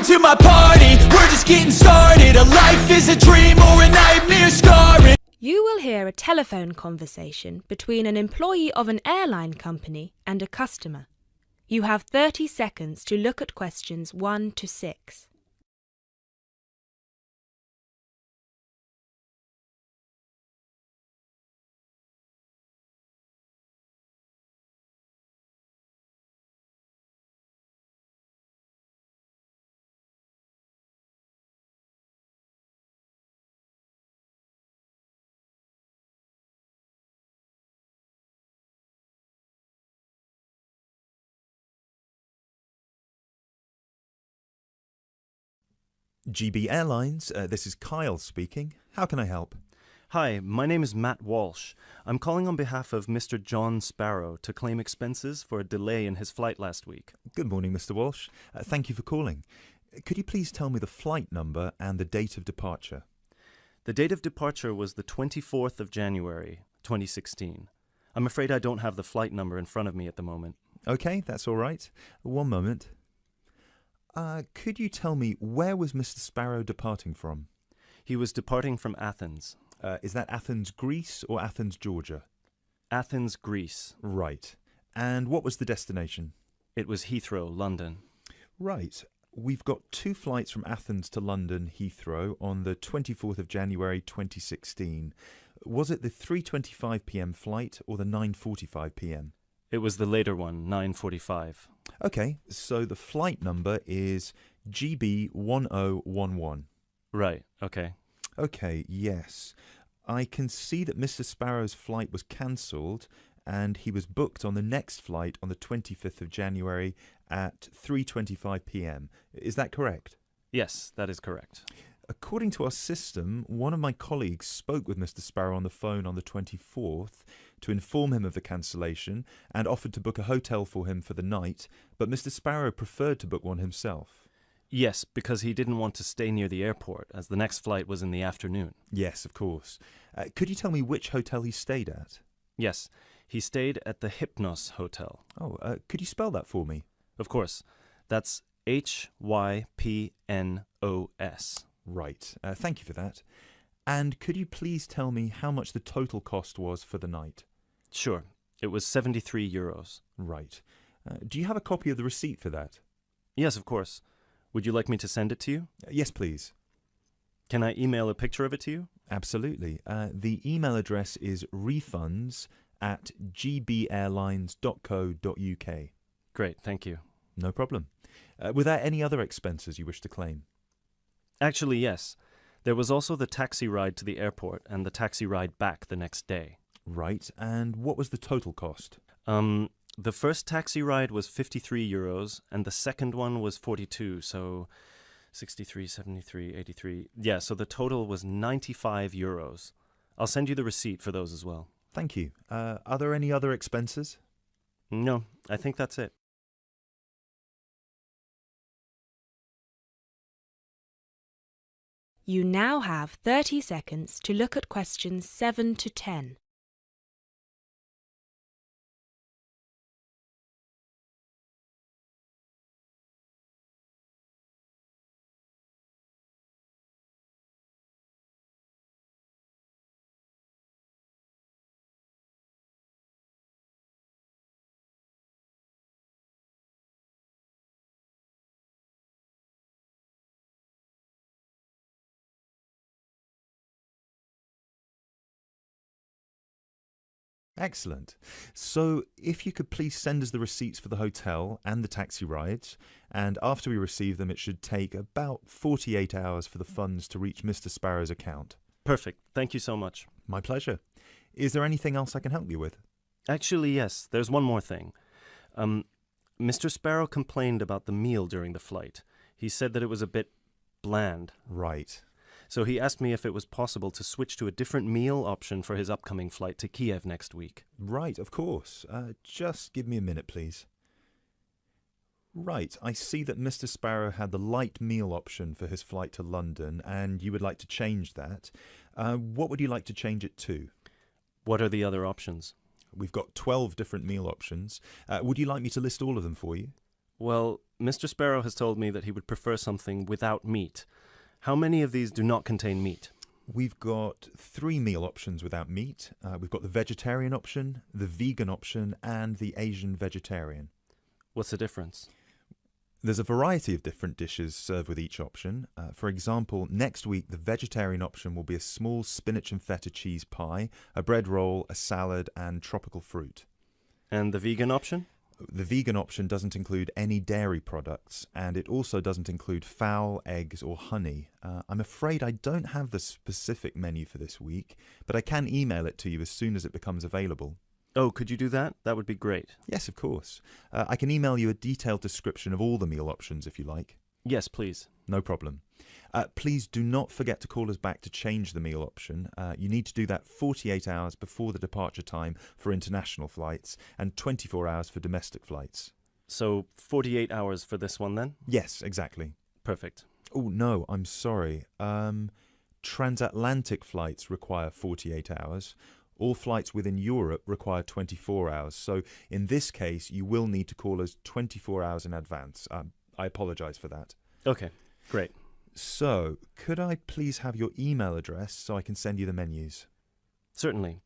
to my party. We're just getting started. A life is a dream or a nightmare scarring. You will hear a telephone conversation between an employee of an airline company and a customer. You have 30 seconds to look at questions 1 to 6. GB Airlines, this is Kyle speaking. How can I help? Hi, my name is Matt Walsh. I'm calling on behalf of Mr. John Sparrow to claim expenses for a delay in his flight last week. Good morning, Mr. Walsh. Thank you for calling. Could you please tell me the flight number and the date of departure? The date of departure was the 24th of January, 2016. I'm afraid I don't have the flight number in front of me at the moment. Okay, that's all right. One moment. Could you tell me where was Mr. Sparrow departing from? He was departing from Athens. Is that Athens, Greece or Athens, Georgia? Athens, Greece. Right. And what was the destination? It was Heathrow, London. Right. We've got 2 flights from Athens to London, Heathrow, on the 24th of January 2016. Was it the 3:25 p.m. flight or the 9:45 p.m.? It was the later one, 9:45. Okay, so the flight number is GB1011. Right, okay. Okay, yes. I can see that Mr. Sparrow's flight was cancelled and he was booked on the next flight on the 25th of January at 3:25 p.m. Is that correct? Yes, that is correct. According to our system, one of my colleagues spoke with Mr. Sparrow on the phone on the 24th to inform him of the cancellation and offered to book a hotel for him for the night, but Mr. Sparrow preferred to book one himself. Yes, because he didn't want to stay near the airport, as the next flight was in the afternoon. Yes, of course. Could you tell me which hotel he stayed at? Yes, he stayed at the Hypnos Hotel. Oh, could you spell that for me? Of course. That's Hypnos. Right. Thank you for that. And could you please tell me how much the total cost was for the night? Sure. It was 73 euros. Right. Do you have a copy of the receipt for that? Yes, of course. Would you like me to send it to you? Yes, please. Can I email a picture of it to you? Absolutely. The email address is refunds@gbairlines.co.uk. Great, thank you. No problem. Were there any other expenses you wish to claim? Actually, yes. There was also the taxi ride to the airport and the taxi ride back the next day. Right. And what was the total cost? The first taxi ride was 53 euros and the second one was 42, so 63, 73, 83. Yeah, so the total was 95 euros. I'll send you the receipt for those as well. Thank you. Are there any other expenses? No, I think that's it. You now have 30 seconds to look at questions 7 to 10. Excellent. So if you could please send us the receipts for the hotel and the taxi rides, and after we receive them it should take about 48 hours for the funds to reach Mr. Sparrow's account. Perfect. Thank you so much. My pleasure. Is there anything else I can help you with? Actually, yes. There's one more thing. Mr. Sparrow complained about the meal during the flight. He said that it was a bit bland. Right. So he asked me if it was possible to switch to a different meal option for his upcoming flight to Kiev next week. Right, of course. Just give me a minute, please. Right, I see that Mr. Sparrow had the light meal option for his flight to London, and you would like to change that. What would you like to change it to? What are the other options? We've got 12 different meal options. Would you like me to list all of them for you? Well, Mr. Sparrow has told me that he would prefer something without meat. How many of these do not contain meat? We've got 3 meal options without meat. We've got the vegetarian option, the vegan option, and the Asian vegetarian. What's the difference? There's a variety of different dishes served with each option. For example, next week the vegetarian option will be a small spinach and feta cheese pie, a bread roll, a salad, and tropical fruit. And the vegan option? The vegan option doesn't include any dairy products, and it also doesn't include fowl, eggs, or honey. I'm afraid I don't have the specific menu for this week, but I can email it to you as soon as it becomes available. Oh, could you do that? That would be great. Yes, of course. I can email you a detailed description of all the meal options if you like. Yes, please. No problem. Please do not forget to call us back to change the meal option. You need to do that 48 hours before the departure time for international flights and 24 hours for domestic flights. So 48 hours for this one then? Yes, exactly. Perfect. Oh, no, I'm sorry. Transatlantic flights require 48 hours. All flights within Europe require 24 hours. So in this case, you will need to call us 24 hours in advance. I apologise for that. Okay, great. So, could I please have your email address so I can send you the menus? Certainly.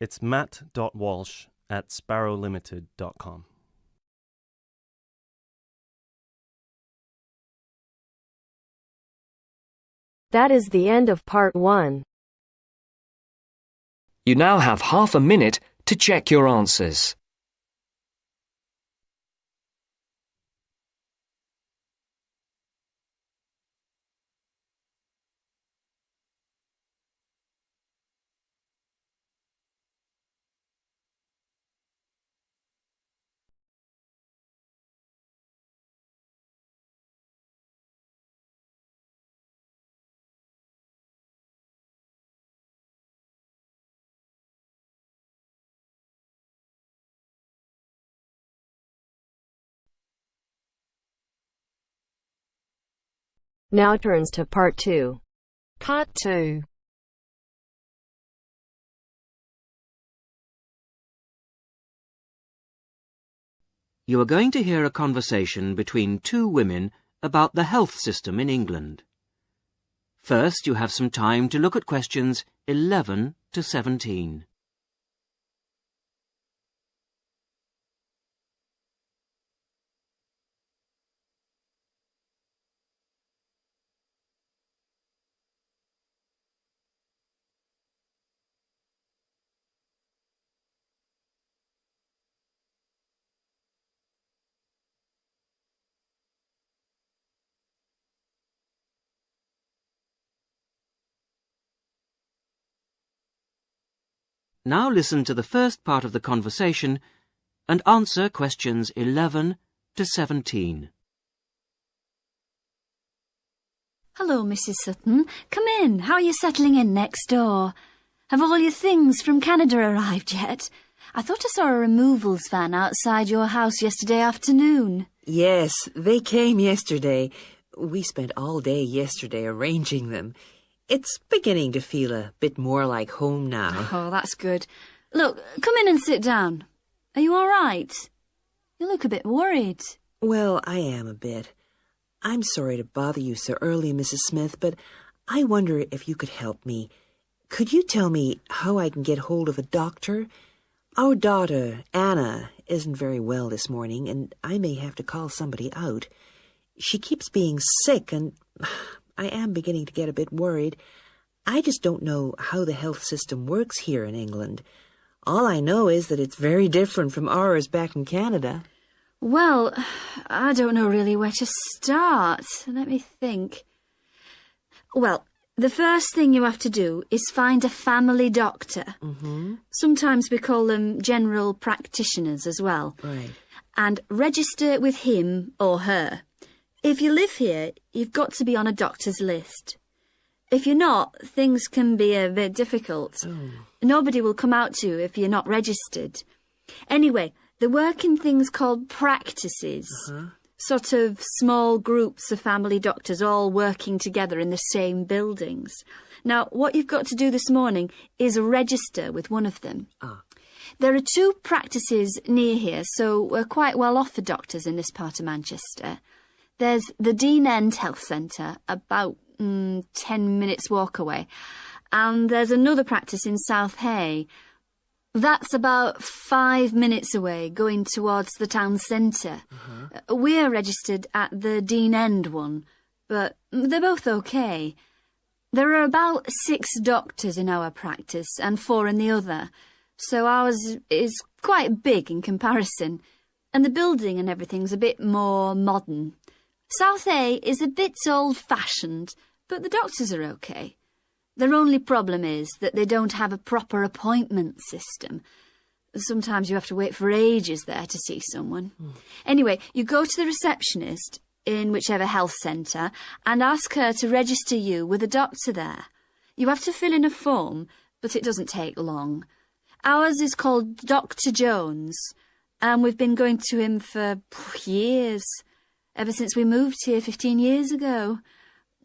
It's matt.walsh@sparrowlimited.com. That is the end of part 1. You now have half a minute to check your answers. Now turns to part 2. Part 2. You are going to hear a conversation between 2 women about the health system in England. First, you have some time to look at questions 11 to 17. Now listen to the first part of the conversation and answer questions 11 to 17. Hello, Mrs. Sutton. Come in. How are you settling in next door? Have all your things from Canada arrived yet? I thought I saw a removals van outside your house yesterday afternoon. Yes, they came yesterday. We spent all day yesterday arranging them. It's beginning to feel a bit more like home now. Oh, that's good. Look, come in and sit down. Are you all right? You look a bit worried. Well, I am a bit. I'm sorry to bother you so early, Mrs. Smith, but I wonder if you could help me. Could you tell me how I can get hold of a doctor? Our daughter, Anna, isn't very well this morning, and I may have to call somebody out. She keeps being sick, and I am beginning to get a bit worried. I just don't know how the health system works here in England. All I know is that it's very different from ours back in Canada. Well, I don't know really where to start. Let me think. Well, the first thing you have to do is find a family doctor. Mm-hmm. Sometimes we call them general practitioners as well. Right. And register with him or her. If you live here, you've got to be on a doctor's list. If you're not, things can be a bit difficult. Oh. Nobody will come out to you if you're not registered. Anyway, they work in things called practices. Sort of small groups of family doctors all working together in the same buildings. Now, what you've got to do this morning is register with one of them. Ah. There are 2 practices near here, so we're quite well off for doctors in this part of Manchester. There's the Dean End Health Centre, about 10 minutes walk away, and there's another practice in South Hay. That's about 5 minutes away, going towards the town centre. We're registered at the Dean End one, but they're both okay. There are about 6 doctors in our practice and 4 in the other, so ours is quite big in comparison, and the building and everything's a bit more modern. South A is a bit old-fashioned, but the doctors are okay. Their only problem is that they don't have a proper appointment system. Sometimes you have to wait for ages there to see someone. Anyway, you go to the receptionist in whichever health centre and ask her to register you with a doctor there. You have to fill in a form, but it doesn't take long. Ours is called Dr. Jones, and we've been going to him for years, ever since we moved here 15 years ago.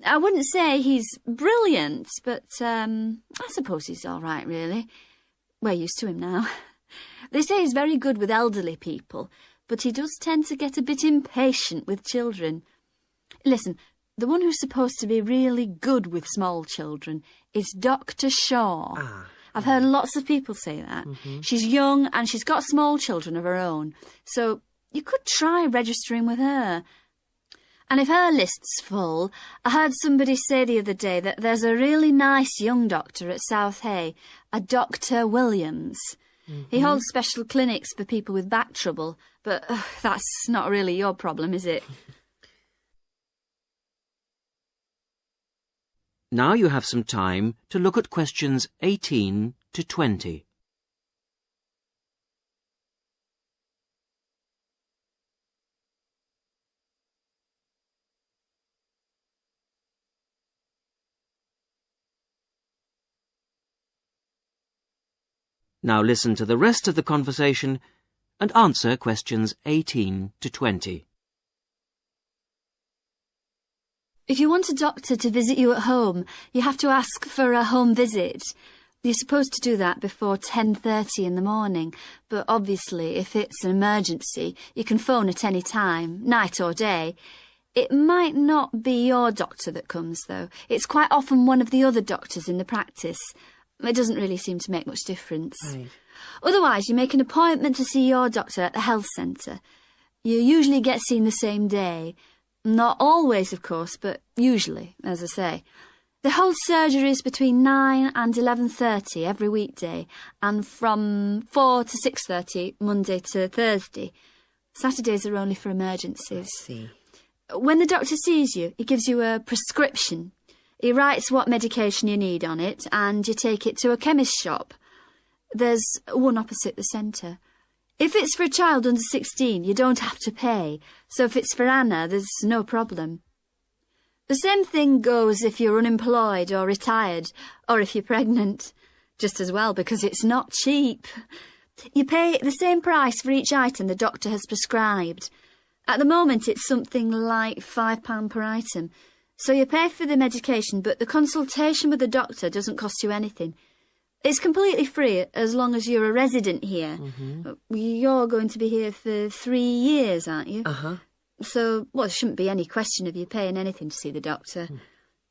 I wouldn't say he's brilliant, but I suppose he's all right, really. We're used to him now. They say he's very good with elderly people, but he does tend to get a bit impatient with children. Listen, the one who's supposed to be really good with small children is Dr. Shaw. I've heard lots of people say that. She's young and she's got small children of her own, so you could try registering with her. And if her list's full, I heard somebody say the other day that there's a really nice young doctor at South Hay, a Dr. Williams. He holds special clinics for people with back trouble, but that's not really your problem, is it? Now you have some time to look at questions 18 to 20. Now listen to the rest of the conversation and answer questions 18 to 20. If you want a doctor to visit you at home, you have to ask for a home visit. You're supposed to do that before 10:30 in the morning, but obviously if it's an emergency, you can phone at any time, night or day. It might not be your doctor that comes, though. It's quite often one of the other doctors in the practice. It doesn't really seem to make much difference. Right. Otherwise, you make an appointment to see your doctor at the health centre. You usually get seen the same day. Not always, of course, but usually, as I say. They hold surgeries between 9 and 11:30 every weekday, and from 4 to 6:30 Monday to Thursday. Saturdays are only for emergencies. I see. When the doctor sees you, he gives you a prescription. He writes what medication you need on it, and you take it to a chemist shop. There's one opposite the centre. If it's for a child under 16, you don't have to pay, so if it's for Anna, there's no problem. The same thing goes if you're unemployed or retired, or if you're pregnant. Just as well, because it's not cheap. You pay the same price for each item the doctor has prescribed. At the moment, it's something like £5 per item. So you pay for the medication, but the consultation with the doctor doesn't cost you anything. It's completely free as long as you're a resident here. You're going to be here for 3 years, aren't you? So, well, there shouldn't be any question of you paying anything to see the doctor.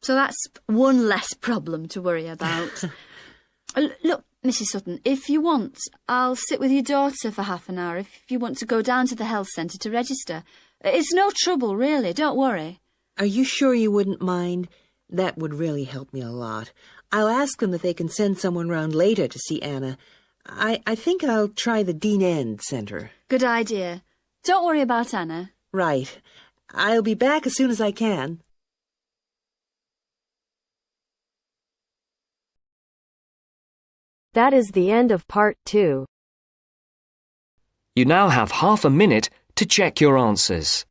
So that's one less problem to worry about. Look, Mrs. Sutton, if you want, I'll sit with your daughter for half an hour if you want to go down to the health centre to register. It's no trouble, really, don't worry. Are you sure you wouldn't mind? That would really help me a lot. I'll ask them if they can send someone round later to see Anna. I think I'll try the Dean End Centre. Good idea. Don't worry about Anna. Right. I'll be back as soon as I can. That is the end of part 2. You now have half a minute to check your answers.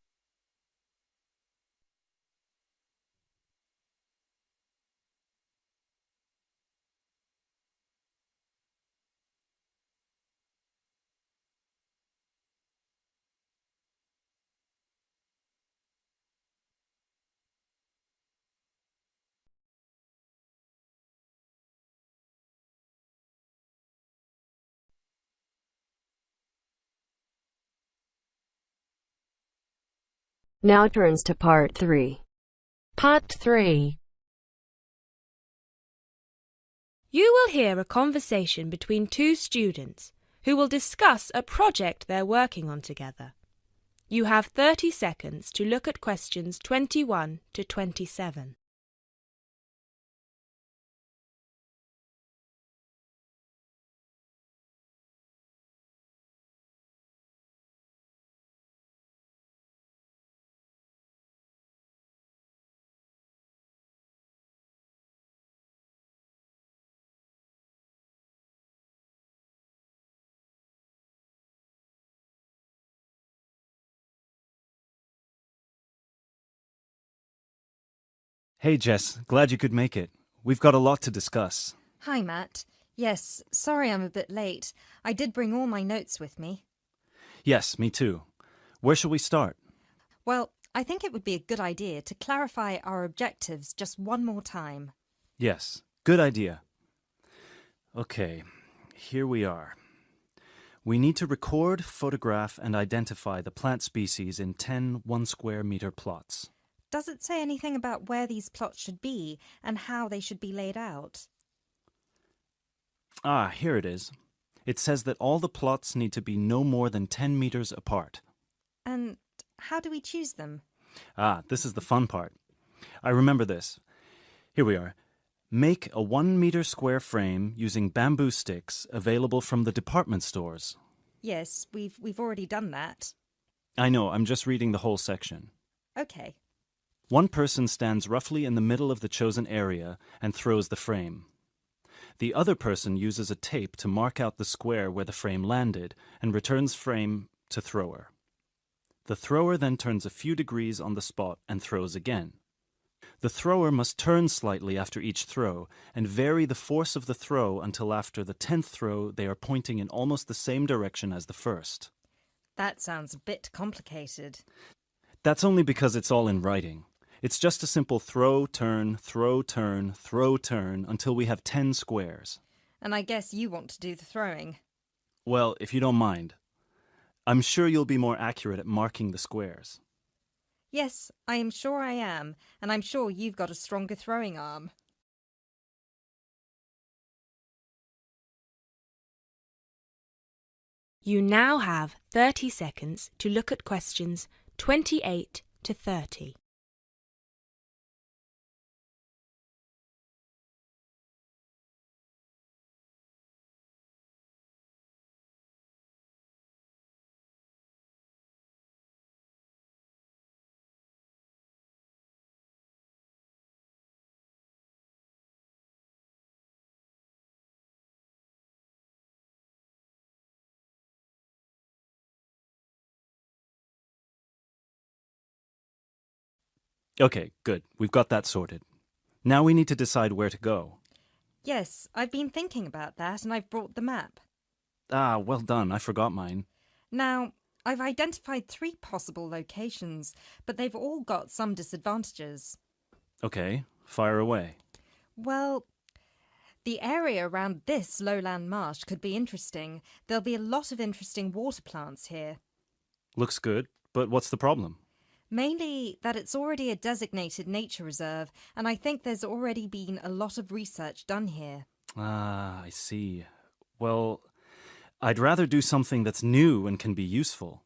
Now turns to part 3. Part 3. You will hear a conversation between two students who will discuss a project they're working on together. You have 30 seconds to look at questions 21 to 27. Hey Jess, glad you could make it. We've got a lot to discuss. Hi, Matt. Yes, sorry I'm a bit late. I did bring all my notes with me. Yes, me too. Where shall we start? Well, I think it would be a good idea to clarify our objectives just one more time. Yes, good idea. Okay, here we are. We need to record, photograph, and identify the plant species in 10 1-square-meter plots. Does it say anything about where these plots should be and how they should be laid out? Ah, here it is. It says that all the plots need to be no more than 10 meters apart. And how do we choose them? Ah, this is the fun part. I remember this. Here we are. Make a 1-meter square frame using bamboo sticks available from the department stores. Yes, we've already done that. I know, I'm just reading the whole section. Okay. One person stands roughly in the middle of the chosen area and throws the frame. The other person uses a tape to mark out the square where the frame landed and returns frame to thrower. The thrower then turns a few degrees on the spot and throws again. The thrower must turn slightly after each throw and vary the force of the throw until after the 10th throw they are pointing in almost the same direction as the first. That sounds a bit complicated. That's only because it's all in writing. It's just a simple throw, turn, throw, turn, throw, turn until we have 10 squares. And I guess you want to do the throwing. Well, if you don't mind. I'm sure you'll be more accurate at marking the squares. Yes, I am sure I am, and I'm sure you've got a stronger throwing arm. You now have 30 seconds to look at questions 28 to 30. Okay, good. We've got that sorted. Now we need to decide where to go. Yes, I've been thinking about that and I've brought the map. Ah, well done. I forgot mine. Now, I've identified 3 possible locations, but they've all got some disadvantages. Okay, fire away. Well, the area around this lowland marsh could be interesting. There'll be a lot of interesting water plants here. Looks good, but what's the problem? Mainly that it's already a designated nature reserve, and I think there's already been a lot of research done here. Ah, I see. Well, I'd rather do something that's new and can be useful.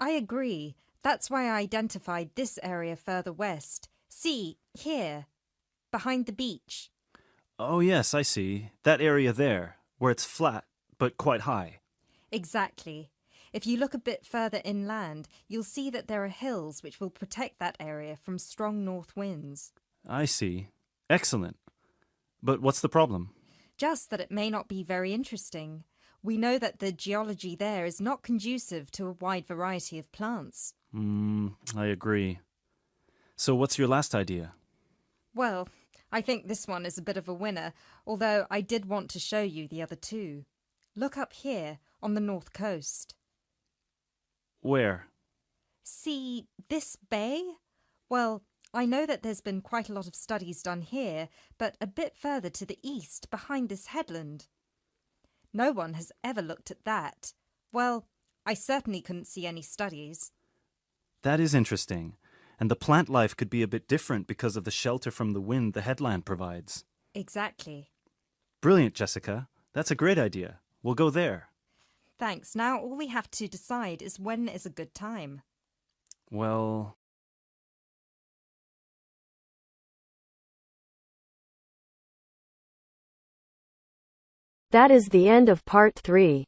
I agree. That's why I identified this area further west. See, here, behind the beach. Oh yes, I see. That area there, where it's flat, but quite high. Exactly. If you look a bit further inland, you'll see that there are hills which will protect that area from strong north winds. I see. Excellent. But what's the problem? Just that it may not be very interesting. We know that the geology there is not conducive to a wide variety of plants. I agree. So what's your last idea? Well, I think this one is a bit of a winner, although I did want to show you the other 2. Look up here, on the north coast. Where? See this bay? Well, I know that there's been quite a lot of studies done here, but a bit further to the east, behind this headland. No one has ever looked at that. Well, I certainly couldn't see any studies. That is interesting. And the plant life could be a bit different because of the shelter from the wind the headland provides. Exactly. Brilliant, Jessica. That's a great idea. We'll go there. Thanks. Now all we have to decide is when is a good time. Well... That is the end of part 3.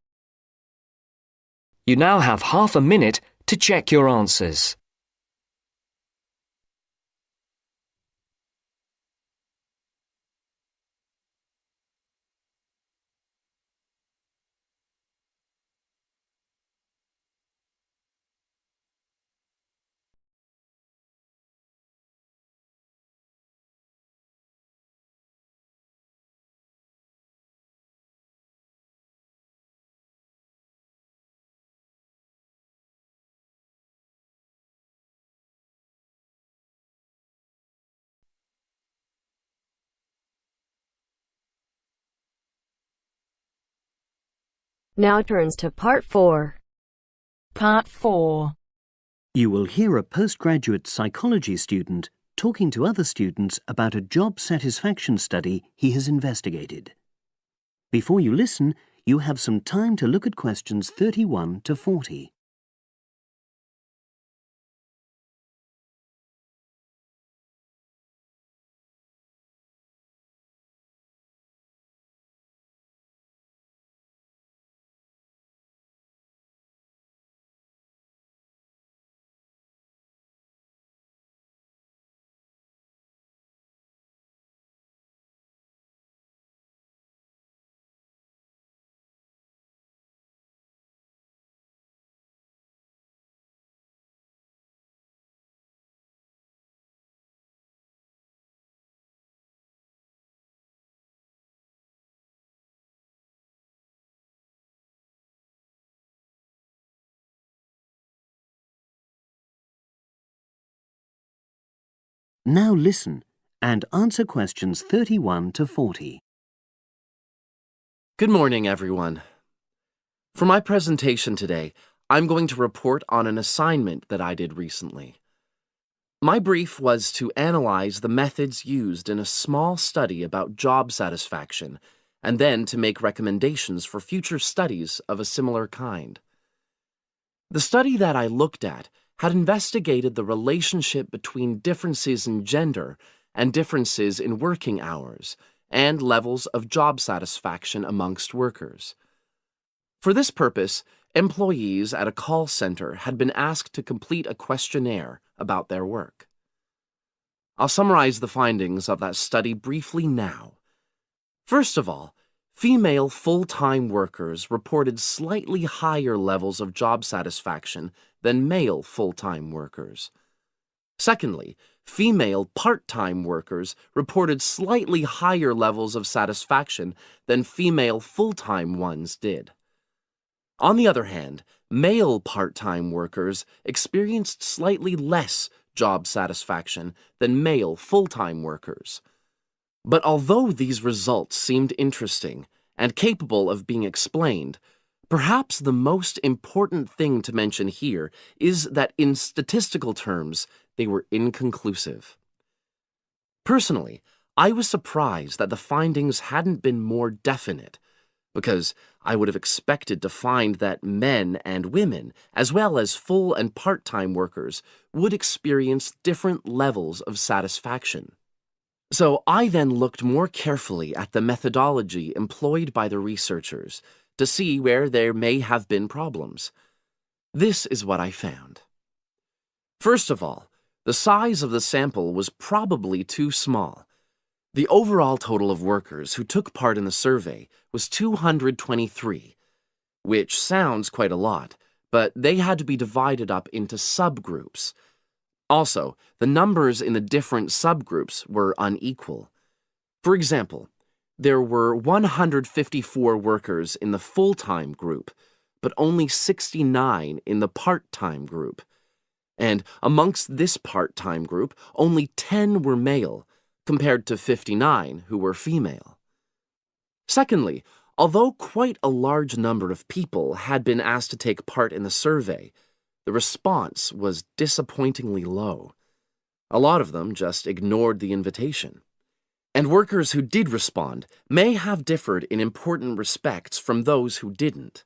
You now have half a minute to check your answers. Now turns to part 4. Part 4. You will hear a postgraduate psychology student talking to other students about a job satisfaction study he has investigated. Before you listen, you have some time to look at questions 31 to 40. Now listen and answer questions 31 to 40. Good morning, everyone. For my presentation today, I'm going to report on an assignment that I did recently. My brief was to analyze the methods used in a small study about job satisfaction, and then to make recommendations for future studies of a similar kind. The study that I looked at had investigated the relationship between differences in gender and differences in working hours and levels of job satisfaction amongst workers. For this purpose, employees at a call center had been asked to complete a questionnaire about their work. I'll summarize the findings of that study briefly now. First of all, female full-time workers reported slightly higher levels of job satisfaction than male full-time workers. Secondly, female part-time workers reported slightly higher levels of satisfaction than female full-time ones did. On the other hand, male part-time workers experienced slightly less job satisfaction than male full-time workers. But although these results seemed interesting and capable of being explained, perhaps the most important thing to mention here is that in statistical terms, they were inconclusive. Personally, I was surprised that the findings hadn't been more definite, because I would have expected to find that men and women, as well as full and part-time workers, would experience different levels of satisfaction. So I then looked more carefully at the methodology employed by the researchers to see where there may have been problems. This is what I found. First of all, the size of the sample was probably too small. The overall total of workers who took part in the survey was 223, which sounds quite a lot, but they had to be divided up into subgroups. Also, the numbers in the different subgroups were unequal. For example, there were 154 workers in the full-time group, but only 69 in the part-time group. And amongst this part-time group, only 10 were male, compared to 59 who were female. Secondly, although quite a large number of people had been asked to take part in the survey, the response was disappointingly low. A lot of them just ignored the invitation. And workers who did respond may have differed in important respects from those who didn't.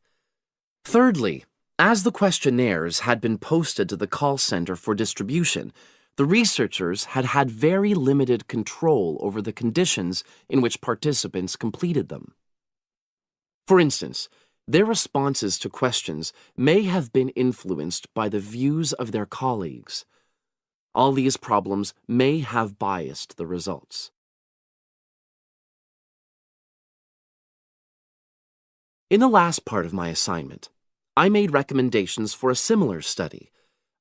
Thirdly, as the questionnaires had been posted to the call center for distribution, the researchers had had very limited control over the conditions in which participants completed them. For instance, their responses to questions may have been influenced by the views of their colleagues. All these problems may have biased the results. In the last part of my assignment, I made recommendations for a similar study,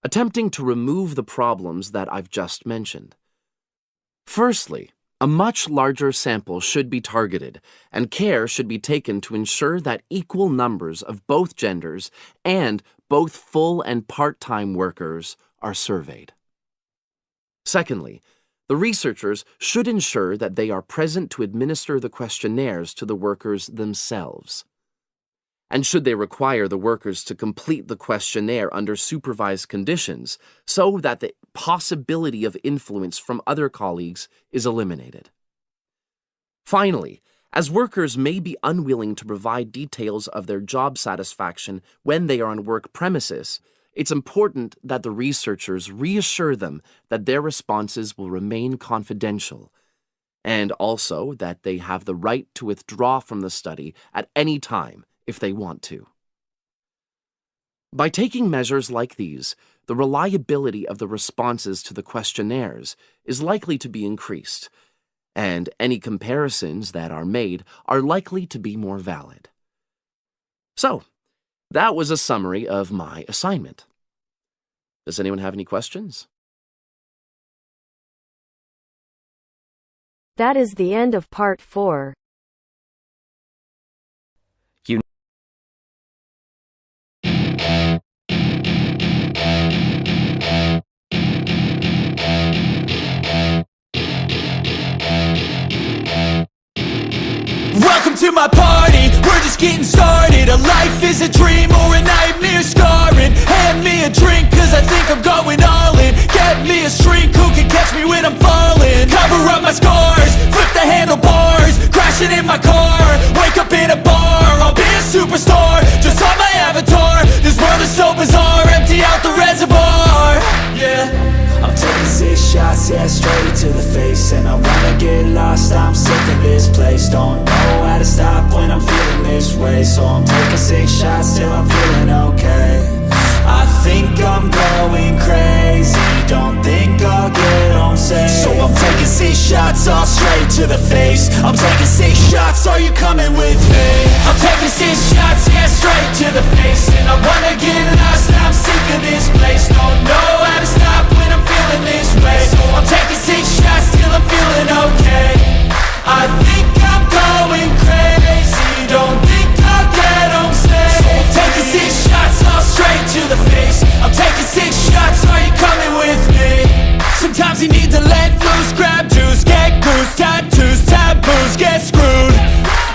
attempting to remove the problems that I've just mentioned. Firstly, a much larger sample should be targeted, and care should be taken to ensure that equal numbers of both genders and both full and part-time workers are surveyed. Secondly, the researchers should ensure that they are present to administer the questionnaires to the workers themselves. And should they require the workers to complete the questionnaire under supervised conditions so that the possibility of influence from other colleagues is eliminated. Finally, as workers may be unwilling to provide details of their job satisfaction when they are on work premises, it's important that the researchers reassure them that their responses will remain confidential, and also that they have the right to withdraw from the study at any time if they want to. By taking measures like these, the reliability of the responses to the questionnaires is likely to be increased, and any comparisons that are made are likely to be more valid. So, that was a summary of my assignment. Does anyone have any questions? That is the end of part 4. Welcome to my party, we're just getting started. A life is a dream or a nightmare scarring. Hand me a drink cause I think I'm going all in. Get me a shrink who can catch me when I'm falling. Cover up my scars, flip the handlebars. Crashing in my car, wake up in a bar. I'll be a superstar, just on my avatar. This world is so bizarre, empty out the reservoir. Yeah, I'm taking 6 shots, yeah, straight to the face. And I wanna get lost, I'm sick of this place. Don't know how to stop when I'm feeling this way. So I'm taking 6 shots till I'm feeling okay. I think I'm going crazy, don't think I'll get home safe. So I'm taking 6 shots, all straight to the face. I'm taking 6 shots, are you coming with me? I'm taking 6 shots, yeah, straight to the face. And I wanna get lost, I'm sick of this place. Don't know how to stop when I'm feeling this way. So I'm taking 6 shots till I'm feeling okay. I think I'm going crazy, don't think I'll get home safe. So I'm taking 6 shots, all straight to the face. I'm taking 6 shots, are you coming with me? Sometimes you need to let loose, grab juice, get goose, tattoos, taboos, get screwed.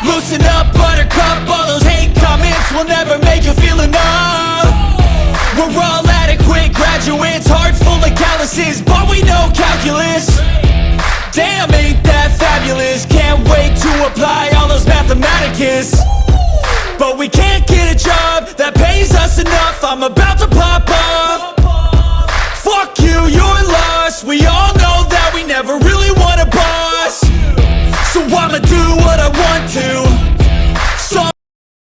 Loosen up, buttercup, all those hate comments will never make you feel enough. We're all adequate graduates, heart full of calluses, but we know calculus. Damn, ain't that fabulous? Can't wait to apply all those mathematicus. But we can't get a job that pays us enough. I'm about to pop off. Fuck you, you're lost. We all know that we never really want a boss. So I'ma do what I want to.